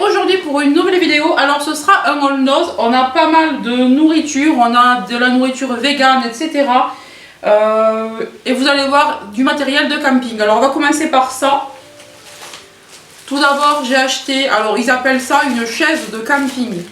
aujourd'hui pour une nouvelle vidéo. Alors ce sera un haul noz. On a pas mal de nourriture, on a de la nourriture vegan, etc. Et vous allez voir du matériel de camping. Alors on va commencer par ça. Tout d'abord j'ai acheté, alors ils appellent ça une chaise de camping.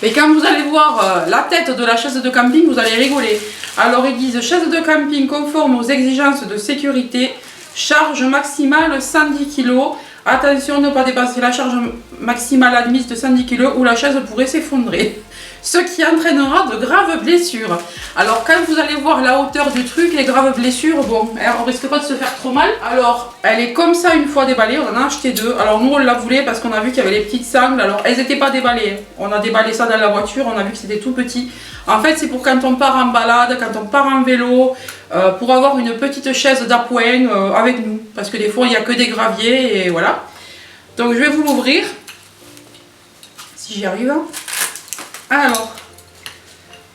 Et quand vous allez voir la tête de la chaise de camping, vous allez rigoler. Alors ils disent chaise de camping conforme aux exigences de sécurité, charge maximale 110 kg. Attention, ne pas dépasser la charge maximale admise de 110 kg ou la chaise pourrait s'effondrer. Ce qui entraînera de graves blessures. Alors quand vous allez voir la hauteur du truc, les graves blessures, bon, on risque pas de se faire trop mal. Alors elle est comme ça une fois déballée, on en a acheté deux. Alors nous on la voulait parce qu'on a vu qu'il y avait les petites sangles. Alors elles n'étaient pas déballées, on a déballé ça dans la voiture, on a vu que c'était tout petit. En fait c'est pour quand on part en balade, quand on part en vélo, pour avoir une petite chaise d'appoint avec nous. Parce que des fois il n'y a que des graviers et voilà. Donc je vais vous l'ouvrir, si j'y arrive. Alors,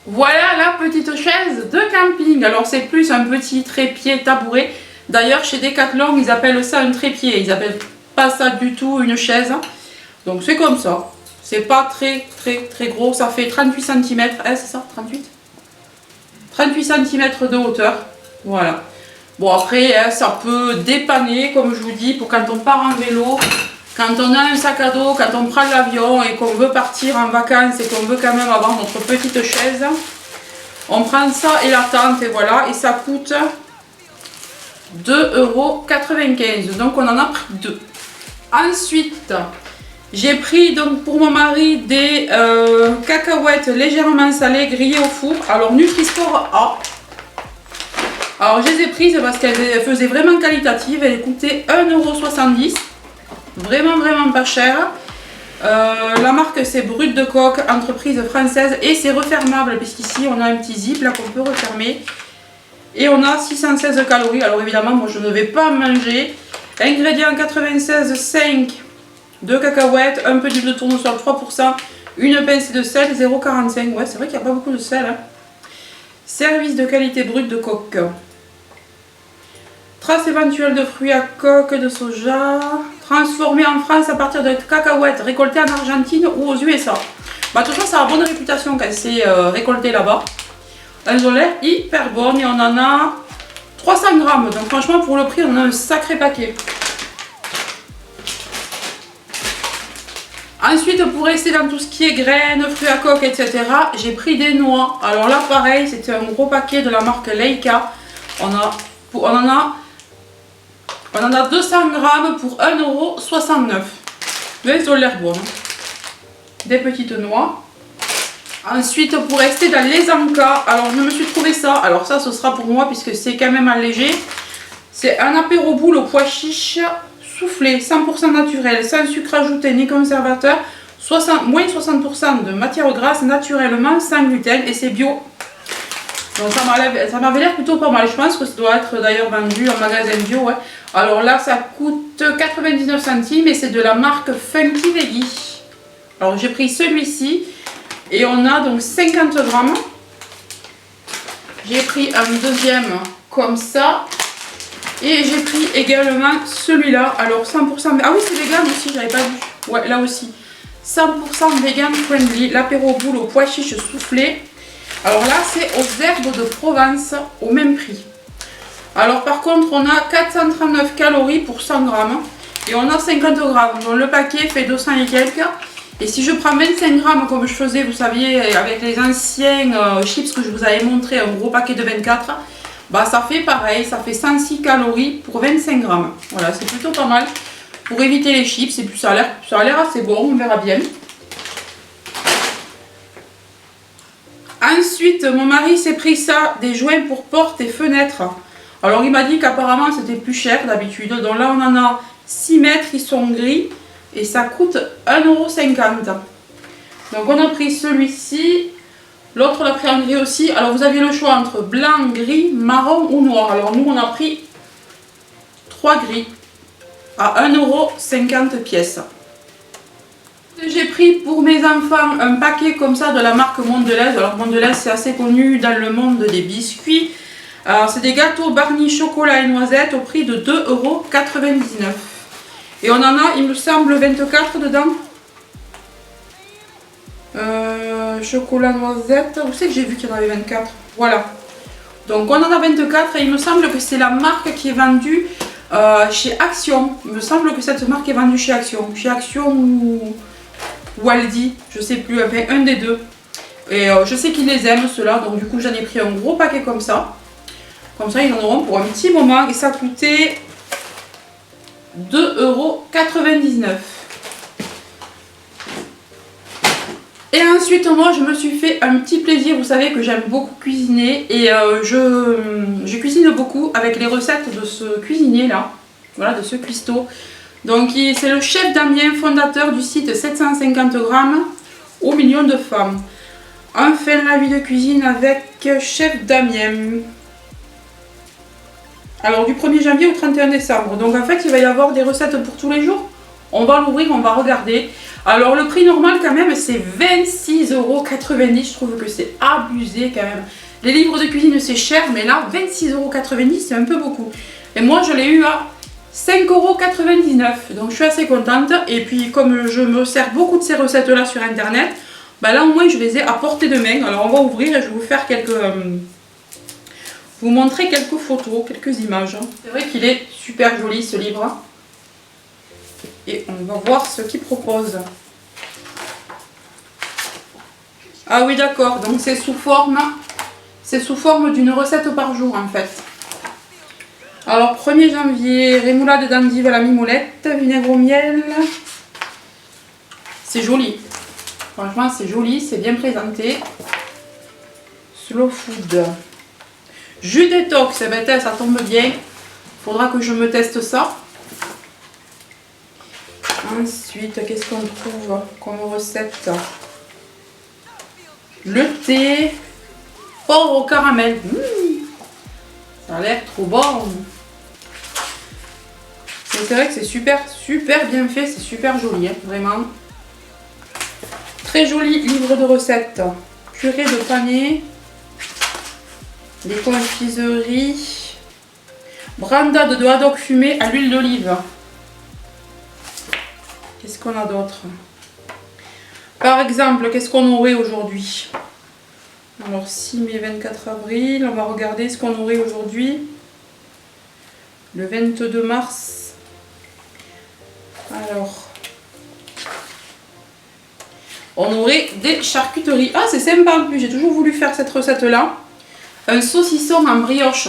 voilà la petite chaise de camping. Alors c'est plus un petit trépied tabouret. D'ailleurs chez Decathlon ils appellent ça un trépied. Ils appellent pas ça du tout une chaise. Donc c'est comme ça. C'est pas très gros. Ça fait 38 cm. C'est ça 38 cm de hauteur. Voilà. Bon après ça peut dépanner comme je vous dis pour quand on part en vélo. Quand on a un sac à dos, quand on prend l'avion et qu'on veut partir en vacances et qu'on veut quand même avoir notre petite chaise, on prend ça et la tente et voilà, et ça coûte 2,95 €. Donc on en a pris deux. Ensuite, j'ai pris donc pour mon mari des cacahuètes légèrement salées grillées au four. Alors Nutri-Score A. Alors je les ai prises parce qu'elles faisaient vraiment qualitatives. Elles coûtaient 1,70 €. Vraiment pas cher. La marque c'est Brut de Coq, entreprise française, et c'est refermable puisqu'ici on a un petit zip là qu'on peut refermer. Et on a 616 calories. Alors évidemment moi je ne vais pas manger. Ingrédients 96,5 de cacahuètes, un peu d'huile de tournesol 3%, une pincée de sel 0,45. Ouais c'est vrai qu'il n'y a pas beaucoup de sel. Hein. Service de qualité Brut de Coq. Traces éventuelles de fruits à coque de soja, transformés en France à partir de cacahuètes récoltées en Argentine ou aux USA. Bah, de toute façon, ça a bonne réputation quand c'est récolté là-bas. Elles ont l'air hyper bonnes et on en a 300 grammes. Donc franchement, pour le prix, on a un sacré paquet. Ensuite, pour rester dans tout ce qui est graines, fruits à coque, etc., j'ai pris des noix. Alors là, pareil, c'était un gros paquet de la marque Leica. On en a 200 grammes pour 1,69 €. Mais elles ont l'air bonnes. Des petites noix. Ensuite, pour rester dans les encas, alors je me suis trouvé ça. Alors ça, ce sera pour moi puisque c'est quand même allégé. C'est un apéro boule au pois chiche soufflé, 100% naturel, sans sucre ajouté ni conservateur. Moins 60% de matière grasse naturellement, sans gluten et c'est bio. Donc ça m'avait l'air plutôt pas mal. Je pense que ça doit être d'ailleurs vendu en magasin bio. Ouais. Alors là ça coûte 99 centimes et c'est de la marque Funky Veggie. Alors j'ai pris celui-ci et on a donc 50 grammes. J'ai pris un deuxième comme ça. Et j'ai pris également celui-là. Alors 100% ah oui c'est vegan aussi, j'avais pas vu. Ouais là aussi. 100% vegan friendly. L'apéro boule au pois chiche soufflé. Alors là, c'est aux herbes de Provence, au même prix. Alors par contre, on a 439 calories pour 100 grammes. Et on a 50 grammes. Donc le paquet fait 200 et quelques. Et si je prends 25 grammes, comme je faisais, vous saviez, avec les anciens chips que je vous avais montré, un gros paquet de 24, bah ça fait pareil, ça fait 106 calories pour 25 grammes. Voilà, c'est plutôt pas mal. Pour éviter les chips, et puis ça a l'air assez bon, on verra bien. Ensuite, mon mari s'est pris ça, des joints pour portes et fenêtres. Alors, il m'a dit qu'apparemment, c'était plus cher d'habitude. Donc là, on en a 6 mètres, ils sont gris. Et ça coûte 1,50 €. Donc, on a pris celui-ci. L'autre l'a pris en gris aussi. Alors, vous aviez le choix entre blanc, gris, marron ou noir. Alors, nous, on a pris 3 gris à 1,50 € pièce. J'ai pris pour mes enfants un paquet comme ça de la marque Mondelez. Alors Mondelez c'est assez connu dans le monde des biscuits. Alors c'est des gâteaux barnis chocolat et noisettes au prix de 2,99 €. Et on en a, il me semble, 24 dedans. Chocolat noisette. Où c'est que j'ai vu qu'il y en avait 24? Voilà. Donc on en a 24 et il me semble que c'est la marque qui est vendue chez Action. Il me semble que cette marque est vendue chez Action. Chez Action ou Aldi, je sais plus, enfin un des deux. Et je sais qu'ils les aiment ceux-là, donc du coup j'en ai pris un gros paquet comme ça. Comme ça ils en auront pour un petit moment et ça coûtait 2,99 €. Et ensuite moi je me suis fait un petit plaisir, vous savez que j'aime beaucoup cuisiner et je cuisine beaucoup avec les recettes de ce cuisinier là, voilà, de ce cuistot. Donc c'est le chef Damien, fondateur du site 750 grammes aux millions de femmes. Enfin la vie de cuisine avec chef Damien. Alors du 1er janvier au 31 décembre, donc en fait il va y avoir des recettes pour tous les jours. On va l'ouvrir, on va regarder. Alors le prix normal quand même c'est 26,90 €, je trouve que c'est abusé quand même. Les livres de cuisine c'est cher, mais là 26,90 € c'est un peu beaucoup. Et moi je l'ai eu à 5,99 €, donc je suis assez contente. Et puis comme je me sers beaucoup de ces recettes là sur internet, bah là au moins je les ai à portée de main. Alors on va ouvrir et je vais vous faire vous montrer quelques photos, quelques images. C'est vrai qu'il est super joli ce livre. Et on va voir ce qu'il propose. Ah oui d'accord, donc c'est sous forme d'une recette par jour en fait. Alors 1er janvier, rémoulade d'endive à la mimoulette, vinaigre au miel. C'est joli. Franchement c'est joli, c'est bien présenté. Slow food. Jus détox, ça tombe bien. Faudra que je me teste ça. Ensuite, qu'est-ce qu'on trouve comme recette? Le thé porc au caramel. Ça a l'air trop bon. C'est vrai que c'est super bien fait, c'est super joli, hein, vraiment. Très joli livre de recettes. Purée de panais. Les confiseries. Brandade de haddock fumé à l'huile d'olive. Qu'est-ce qu'on a d'autre? Par exemple, qu'est-ce qu'on aurait aujourd'hui? Alors 6 mai 24 avril, on va regarder ce qu'on aurait aujourd'hui. Le 22 mars. Alors, on aurait des charcuteries. Ah c'est sympa en plus, j'ai toujours voulu faire cette recette là. Un saucisson en brioche.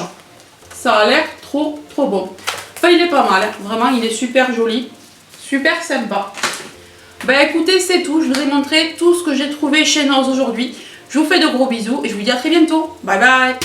Ça a l'air trop bon. Enfin il est pas mal, hein. Vraiment il est super joli. Super sympa. Bah écoutez, c'est tout. Je vous ai montré tout ce que j'ai trouvé chez Noz aujourd'hui. Je vous fais de gros bisous et je vous dis à très bientôt. Bye bye.